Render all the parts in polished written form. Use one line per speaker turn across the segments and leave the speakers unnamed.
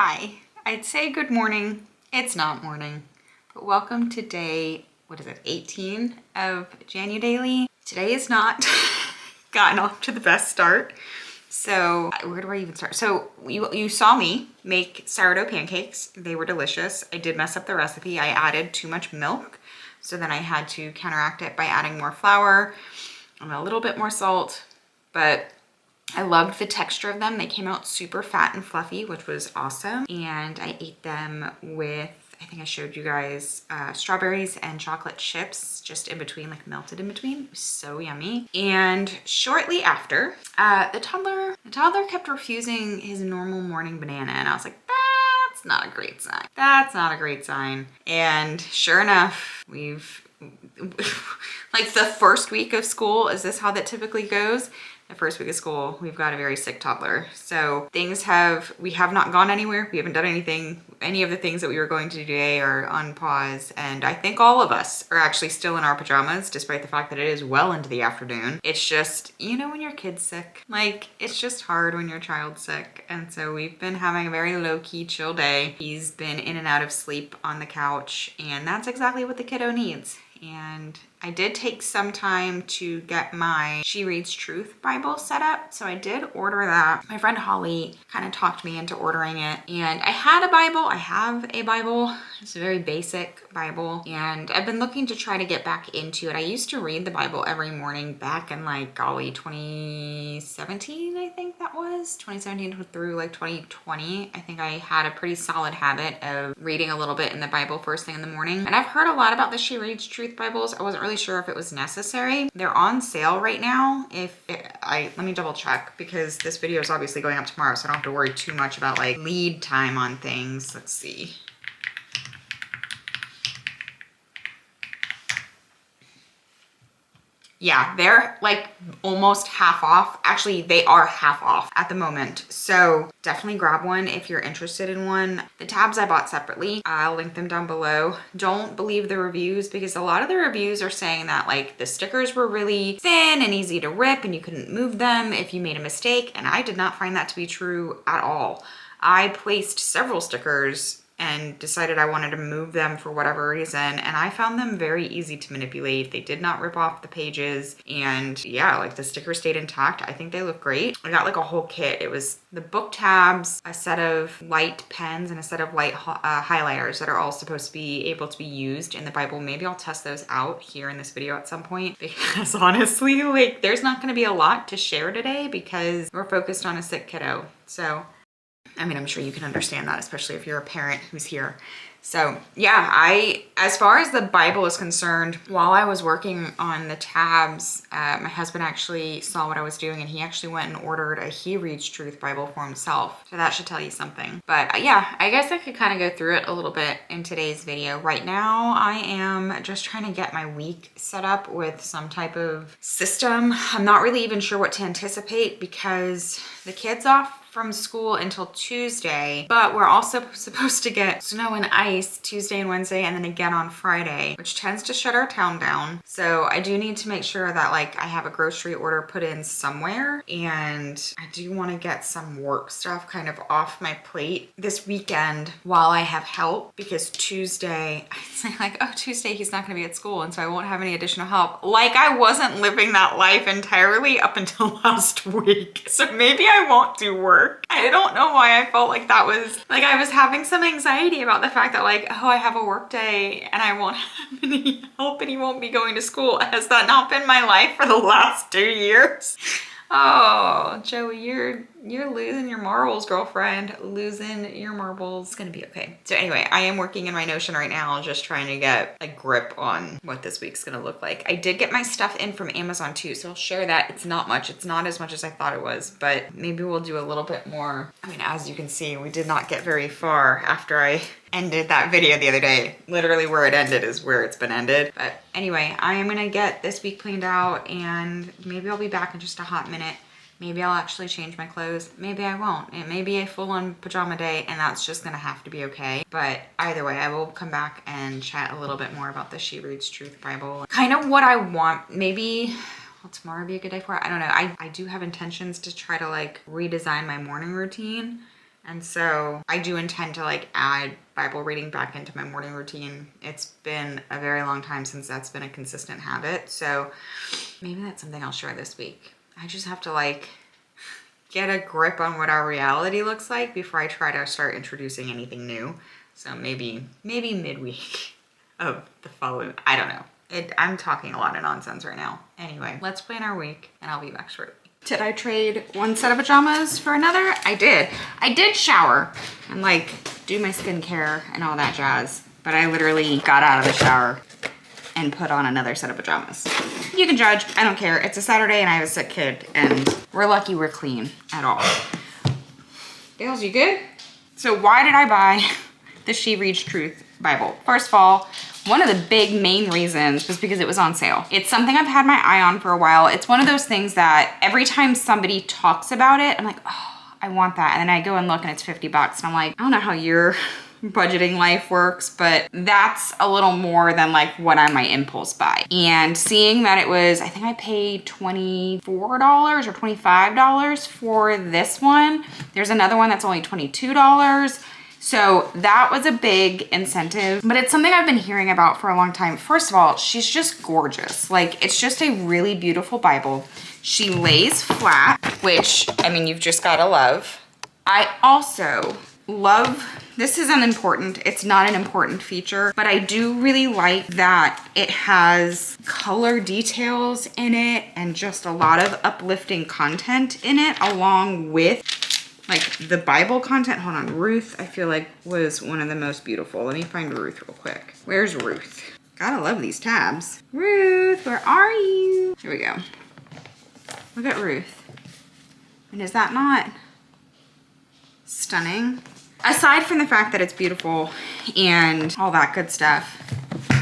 Hi, I'd say good morning. It's not morning, but welcome to day, 18 of Janu Daily. Today is not gotten off to the best start. So where do I even start? So you saw me make sourdough pancakes. They were delicious. I did mess up the recipe. I added too much milk. So then I had to counteract it by adding more flour and a little bit more salt, but I loved the texture of them. They came out super fat and fluffy, which was awesome. And I ate them with, I think I showed you guys, strawberries and chocolate chips just in between, like melted in between. It was so yummy. And shortly after, the toddler kept refusing his normal morning banana. And I was like, that's not a great sign. That's not a great sign. And sure enough, like the first week of school, is this how that typically goes? The first week of school, we've got a very sick toddler. So we have not gone anywhere. We haven't done anything. Any of the things that we were going to do today are on pause. And I think all of us are actually still in our pajamas, despite the fact that it is well into the afternoon. It's just, when your kid's sick, like it's just hard when your child's sick. And so we've been having a very low key, chill day. He's been in and out of sleep on the couch, and that's exactly what the kiddo needs. And I did take some time to get my She Reads Truth Bible set up. So I did order that. My friend Holly kind of talked me into ordering it. And I had a Bible. I have a Bible. It's a very basic Bible. And I've been looking to try to get back into it. I used to read the Bible every morning back in 2017, I think that was. 2017 through 2020. I think I had a pretty solid habit of reading a little bit in the Bible first thing in the morning. And I've heard a lot about the She Reads Truth Bibles. I wasn't really sure if it was necessary. They're on sale right now. Let me double check, because this video is obviously going up tomorrow, so I don't have to worry too much about lead time on things. Let's see. Yeah, they're almost half off. Actually, they are half off at the moment. So definitely grab one if you're interested in one. The tabs I bought separately. I'll link them down below. Don't believe the reviews, because a lot of the reviews are saying that the stickers were really thin and easy to rip and you couldn't move them if you made a mistake. And I did not find that to be true at all. I placed several stickers and decided I wanted to move them for whatever reason, and I found them very easy to manipulate. They did not rip off the pages, and yeah, the stickers stayed intact. I think they look great. I got a whole kit. It was the book tabs, a set of light pens, and a set of light highlighters that are all supposed to be able to be used in the Bible. Maybe I'll test those out here in this video at some point, because honestly, there's not gonna be a lot to share today because we're focused on a sick kiddo. So I'm sure you can understand that, especially if you're a parent who's here. So yeah, as far as the Bible is concerned, while I was working on the tabs, my husband actually saw what I was doing, and he actually went and ordered a He Reads Truth Bible for himself. So that should tell you something. But yeah, I guess I could kind of go through it a little bit in today's video. Right now, I am just trying to get my week set up with some type of system. I'm not really even sure what to anticipate, because the kid's off from school until Tuesday, but we're also supposed to get snow and ice Tuesday and Wednesday, and then again on Friday, which tends to shut our town down. So I do need to make sure that I have a grocery order put in somewhere, and I do want to get some work stuff kind of off my plate this weekend while I have help, because Tuesday, I say Tuesday he's not going to be at school, and so I won't have any additional help. I wasn't living that life entirely up until last week. So maybe I won't do work. I don't know why I felt like that was, I was having some anxiety about the fact that I have a work day and I won't have any help and he won't be going to school. Has that not been my life for the last 2 years? Oh, Joey, you're losing your marbles, girlfriend. Losing your marbles. It's gonna be okay. So anyway, I am working in my Notion right now, just trying to get a grip on what this week's gonna look like. I did get my stuff in from Amazon too, so I'll share that. It's not much. It's not as much as I thought it was, but maybe we'll do a little bit more. As you can see, we did not get very far after I ended that video the other day. Literally where it ended is where it's been ended. But anyway, I am gonna get this week planned out, and maybe I'll be back in just a hot minute. Maybe I'll actually change my clothes. Maybe I won't. It may be a full-on pajama day, and that's just gonna have to be okay. But either way, I will come back and chat a little bit more about the She Reads Truth Bible. Kind of what I want. Maybe will tomorrow be a good day for it? I don't know. I do have intentions to try to redesign my morning routine. And so I do intend to like add Bible reading back into my morning routine. It's been a very long time since that's been a consistent habit. So maybe that's something I'll share this week. I just have to like get a grip on what our reality looks like before I try to start introducing anything new. So maybe midweek of the following, I don't know. I'm talking a lot of nonsense right now. Anyway, let's plan our week and I'll be back shortly. Did I trade one set of pajamas for another? I did. I did shower and like do my skincare and all that jazz, but I literally got out of the shower and put on another set of pajamas. You can judge, I don't care. It's a Saturday and I have a sick kid and we're lucky we're clean at all. Bales, you good? So why did I buy the She Reads Truth Bible? First of all, one of the big main reasons was because it was on sale. It's something I've had my eye on for a while. It's one of those things that every time somebody talks about it, I'm like, oh, I want that. And then I go and look and it's 50 bucks. And I'm like, I don't know how your budgeting life works, but that's a little more than like what I might impulse buy. And seeing that it was, I think I paid $24 or $25 for this one. There's another one that's only $22. So that was a big incentive, but it's something I've been hearing about for a long time. First of all, she's just gorgeous. Like, it's just a really beautiful Bible. She lays flat, which, I mean, you've just gotta love. I also love, this isn't important, it's not an important feature, but I do really like that it has color details in it and just a lot of uplifting content in it, along with like the Bible content. Hold on, Ruth, I feel like was one of the most beautiful. Let me find Ruth real quick. Where's Ruth? Gotta love these tabs. Ruth, where are you? Here we go. Look at Ruth. And is that not stunning? Aside from the fact that it's beautiful and all that good stuff,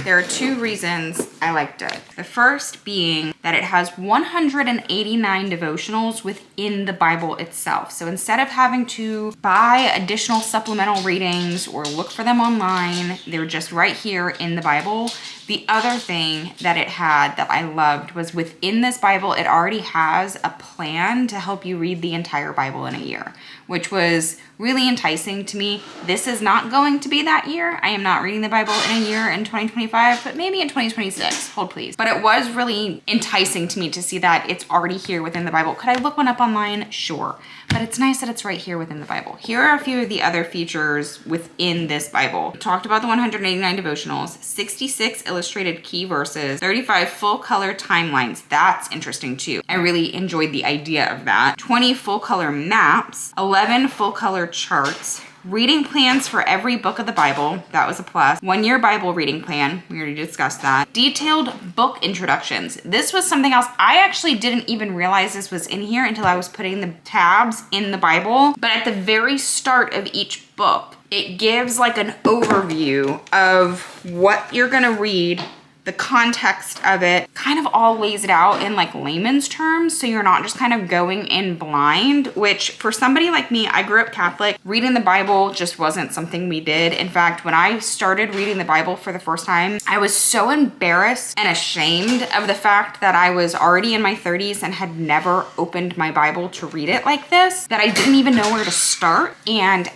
there are two reasons I liked it. The first being that it has 189 devotionals within the Bible itself. So instead of having to buy additional supplemental readings or look for them online, they're just right here in the Bible. The other thing that it had that I loved was within this Bible, it already has a plan to help you read the entire Bible in a year, which was really enticing to me. This is not going to be that year. I am not reading the Bible in a year in 2025, but maybe in 2026. Hold please. But it was really enticing to me to see that it's already here within the Bible. Could I look one up online? Sure. But it's nice that it's right here within the Bible. Here are a few of the other features within this Bible. We talked about the 189 devotionals, 66 illustrated key verses, 35 full color timelines. That's interesting too. I really enjoyed the idea of that. 20 full color maps, 11 full color charts, reading plans for every book of the Bible. That was a plus. 1 year Bible reading plan. We already discussed that. Detailed book introductions. This was something else. I actually didn't even realize this was in here until I was putting the tabs in the Bible. But at the very start of each book, it gives like an overview of what you're gonna read, the context of it, kind of all lays it out in like layman's terms, so you're not just kind of going in blind, which for somebody like me, I grew up Catholic. Reading the Bible just wasn't something we did. In fact, when I started reading the Bible for the first time, I was so embarrassed and ashamed of the fact that I was already in my 30s and had never opened my Bible to read it like this, that I didn't even know where to start. And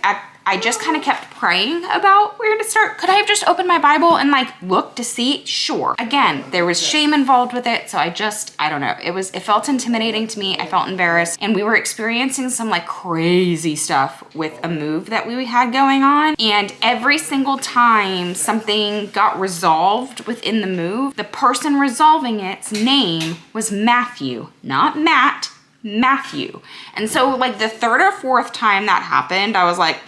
I just kind of kept praying about where to start. Could I have just opened my Bible and like looked to see? Sure. Again, there was shame involved with it. So I don't know. It felt intimidating to me. I felt embarrassed. And we were experiencing some like crazy stuff with a move that we had going on. And every single time something got resolved within the move, the person resolving its name was Matthew, not Matt, Matthew. And so like the third or fourth time that happened, I was like,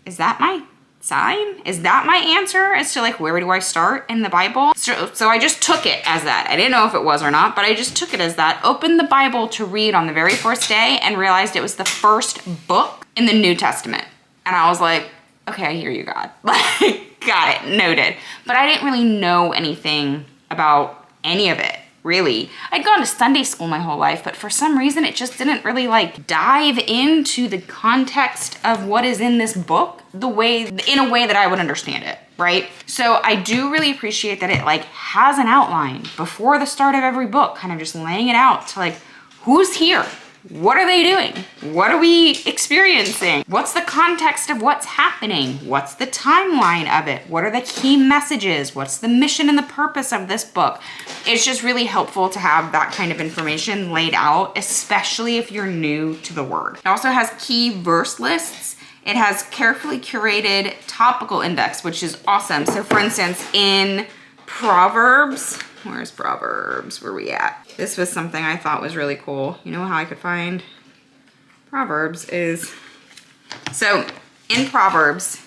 is that my sign? Is that my answer as to like, where do I start in the Bible? So I just took it as that. I didn't know if it was or not, but I just took it as that. Opened the Bible to read on the very first day and realized it was the first book in the New Testament. And I was like, okay, I hear you, God. Like, got it, noted. But I didn't really know anything about any of it. Really. I'd gone to Sunday school my whole life, but for some reason it just didn't really like dive into the context of what is in this book in a way that I would understand it, right? So I do really appreciate that it like has an outline before the start of every book, kind of just laying it out to like, who's here? What are they doing? What are we experiencing? What's the context of what's happening? What's the timeline of it? What are the key messages? What's the mission and the purpose of this book? It's just really helpful to have that kind of information laid out, especially if you're new to the word. It also has key verse lists. It has carefully curated topical index, which is awesome. So for instance, in Proverbs, where's Proverbs? Where are we at? This was something I thought was really cool. You know how I could find Proverbs is, so in Proverbs,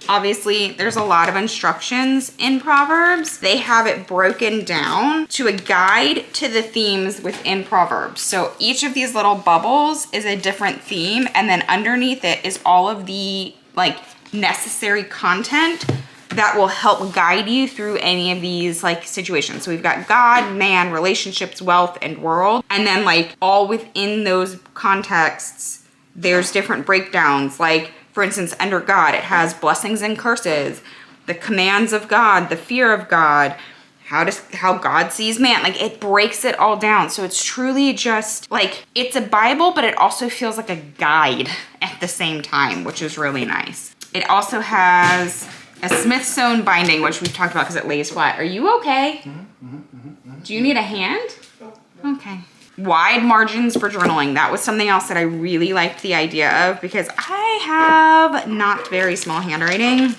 obviously there's a lot of instructions in Proverbs. They have it broken down to a guide to the themes within Proverbs. So each of these little bubbles is a different theme, and then underneath it is all of the like necessary content that will help guide you through any of these like situations. So we've got God, man, relationships, wealth, and world. And then like all within those contexts, there's different breakdowns. Like for instance, under God, it has blessings and curses, the commands of God, the fear of God, how God sees man. Like it breaks it all down. So it's truly just like, it's a Bible, but it also feels like a guide at the same time, which is really nice. It also has a Smith sewn binding, which we've talked about because it lays flat. Are you okay? Do you need a hand? Okay. Wide margins for journaling. That was something else that I really liked the idea of because I have not very small handwriting.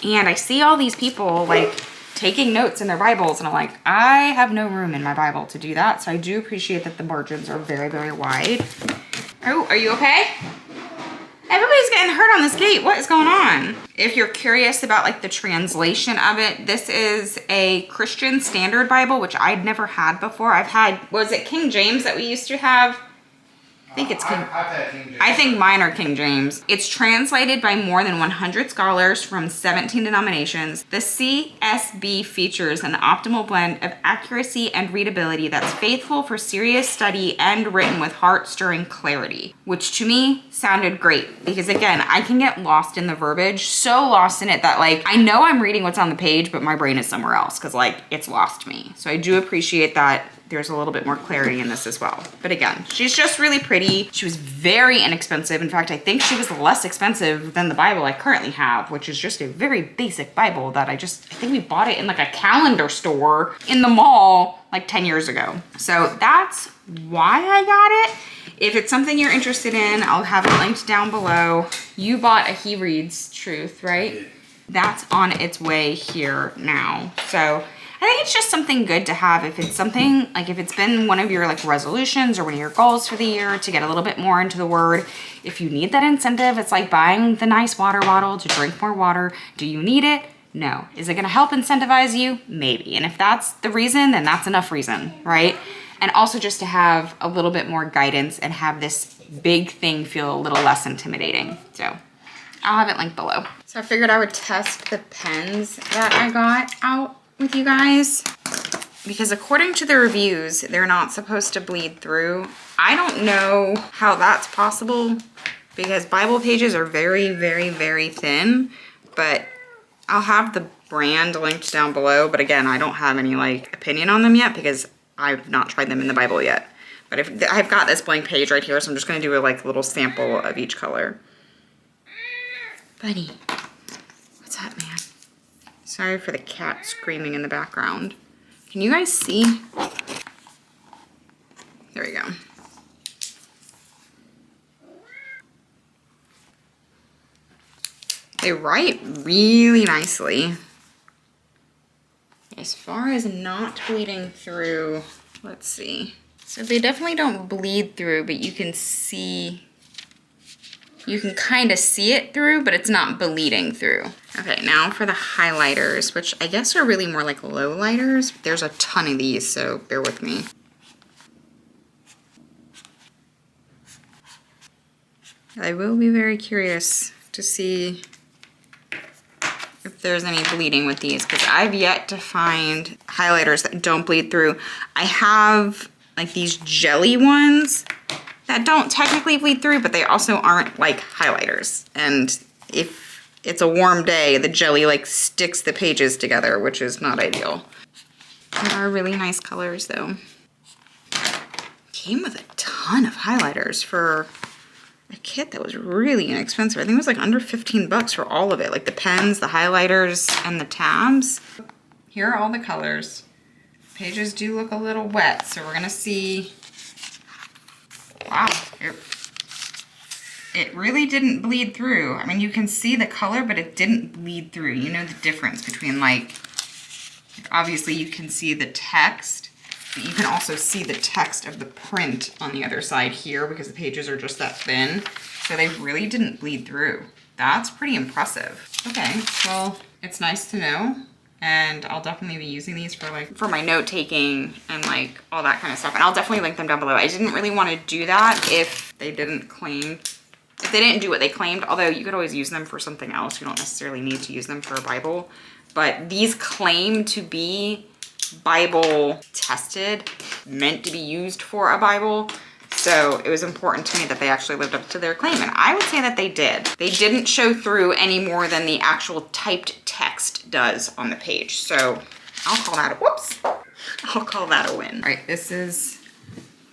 And I see all these people like taking notes in their Bibles and I'm like, I have no room in my Bible to do that. So I do appreciate that the margins are very, very wide. Oh, are you okay? Everybody's getting hurt on this gate. What is going on? If you're curious about like the translation of it, this is a Christian Standard Bible, which I'd never had before. I've had, was it King James that we used to have? I think it's King. I've had King James. I think mine are King James. It's translated by more than 100 scholars from 17 denominations. The CSB features an optimal blend of accuracy and readability that's faithful for serious study and written with heart-stirring clarity, which to me sounded great because again, I can get lost in the verbiage, so lost in it that like, I know I'm reading what's on the page, but my brain is somewhere else because like it's lost me. So I do appreciate that there's a little bit more clarity in this as well. But again, she's just really pretty. She was very inexpensive. In fact, I think she was less expensive than the Bible I currently have, which is just a very basic Bible that I think we bought it in like a calendar store in the mall like 10 years ago. So that's why I got it. If it's something you're interested in, I'll have it linked down below. You bought a He Reads Truth, right? That's on its way here now. So I think it's just something good to have if it's something, like if it's been one of your like resolutions or one of your goals for the year to get a little bit more into the word. If you need that incentive, it's like buying the nice water bottle to drink more water. Do you need it? No. Is it gonna help incentivize you? Maybe. And if that's the reason, then that's enough reason, right? And also just to have a little bit more guidance and have this big thing feel a little less intimidating. So I'll have it linked below. So I figured I would test the pens that I got out with you guys because according to the reviews, they're not supposed to bleed through. I don't know how that's possible because Bible pages are very, very, very thin, but I'll have the brand linked down below. But again, I don't have any like opinion on them yet because I've not tried them in the Bible yet. But if I've got this blank page right here, so I'm just gonna do a like little sample of each color. Buddy, what's up, man? Sorry for the cat screaming in the background. Can you guys see? There we go. They write really nicely. As far as not bleeding through, let's see. So they definitely don't bleed through, but you can see, you can kind of see it through, but it's not bleeding through. Okay, now for the highlighters, which I guess are really more like low lighters. There's a ton of these, so bear with me. I will be very curious to see if there's any bleeding with these because I've yet to find highlighters that don't bleed through. I have like these jelly ones that don't technically bleed through, but they also aren't like highlighters. And if it's a warm day, the jelly like sticks the pages together, which is not ideal. They are really nice colors though. Came with a ton ton of highlighters for a kit that was really inexpensive. I think it was like under 15 bucks for all of it, like the pens, the highlighters, and the tabs. Here are all the colors. Pages do look a little wet, so we're gonna see. Wow, it really didn't bleed through. I mean, you can see the color, but it didn't bleed through. You know the difference between like obviously you can see the text, but you can also see the text of the print on the other side here because the pages are just that thin. So they really didn't bleed through. That's pretty impressive. Okay, well, it's nice to know. And I'll definitely be using these for my note taking and like all that kind of stuff. And I'll definitely link them down below. I didn't really want to do that if they didn't do what they claimed, although you could always use them for something else. You don't necessarily need to use them for a Bible, but these claim to be Bible tested, meant to be used for a Bible. So it was important to me that they actually lived up to their claim, and I would say that they did. They didn't show through any more than the actual typed text does on the page. So I'll call that a win. All right, this is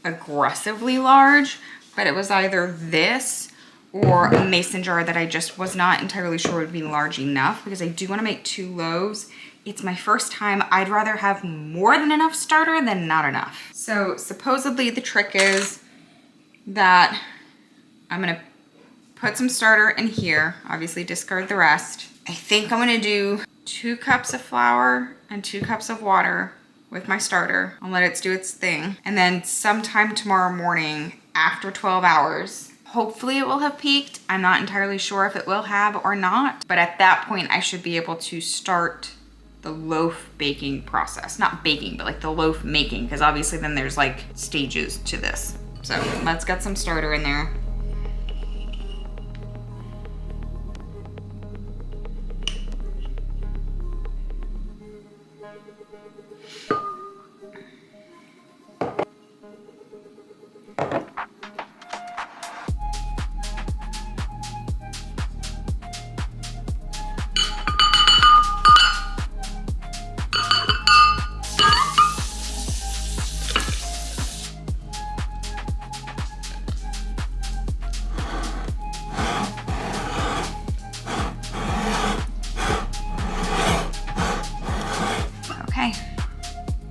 aggressively large, but it was either this or a mason jar that I just was not entirely sure would be large enough because I do want to make 2 loaves. It's my first time. I'd rather have more than enough starter than not enough. So supposedly the trick is that I'm gonna put some starter in here, obviously discard the rest. I think I'm gonna do 2 cups of flour and 2 cups of water with my starter. I'll let it do its thing. And then sometime tomorrow morning after 12 hours, hopefully it will have peaked. I'm not entirely sure if it will have or not, but at that point I should be able to start the loaf baking process. Not baking, but like the loaf making, because obviously then there's like stages to this. So let's get some starter in there.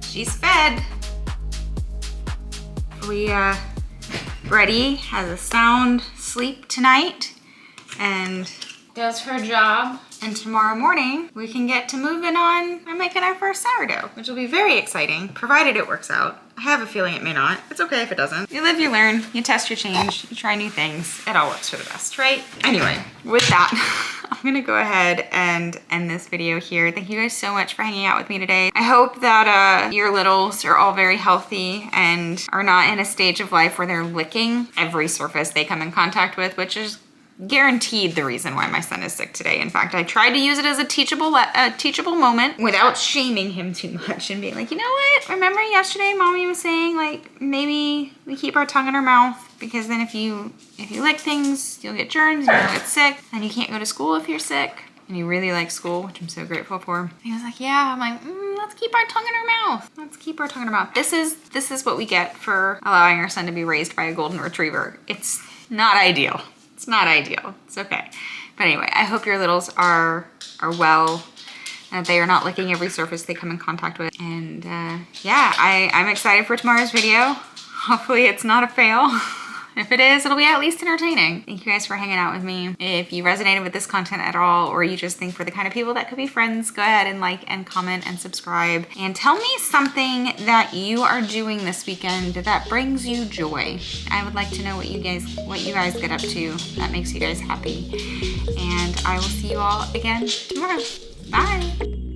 She's fed. Freddie has a sound sleep tonight and does her job. And tomorrow morning we can get to moving on and making our first sourdough, which will be very exciting, provided it works out. I have a feeling it may not. It's okay if it doesn't. You live, you learn, you test, you change, you try new things. It all works for the best, right? Anyway, with that, I'm gonna go ahead and end this video here. Thank you guys so much for hanging out with me today. I hope that your littles are all very healthy and are not in a stage of life where they're licking every surface they come in contact with, which is guaranteed the reason why my son is sick today. In fact, I tried to use it as a teachable moment without shaming him too much and being like, you know what? Remember yesterday mommy was saying like maybe we keep our tongue in our mouth because then if you lick things, you'll get germs, you'll get sick, and you can't go to school if you're sick. And he really likes school, which I'm so grateful for. And he was like, yeah. I'm like, let's keep our tongue in our mouth. Let's keep our tongue in our mouth. This is what we get for allowing our son to be raised by a golden retriever. It's not ideal. It's not ideal. It's okay. But anyway, I hope your littles are well and that they are not licking every surface they come in contact with. And yeah, I'm excited for tomorrow's video. Hopefully it's not a fail. If it is, it'll be at least entertaining. Thank you guys for hanging out with me. If you resonated with this content at all, or you just think for the kind of people that could be friends, go ahead and like and comment and subscribe. And tell me something that you are doing this weekend that brings you joy. I would like to know what you guys get up to that makes you guys happy. And I will see you all again tomorrow. Bye.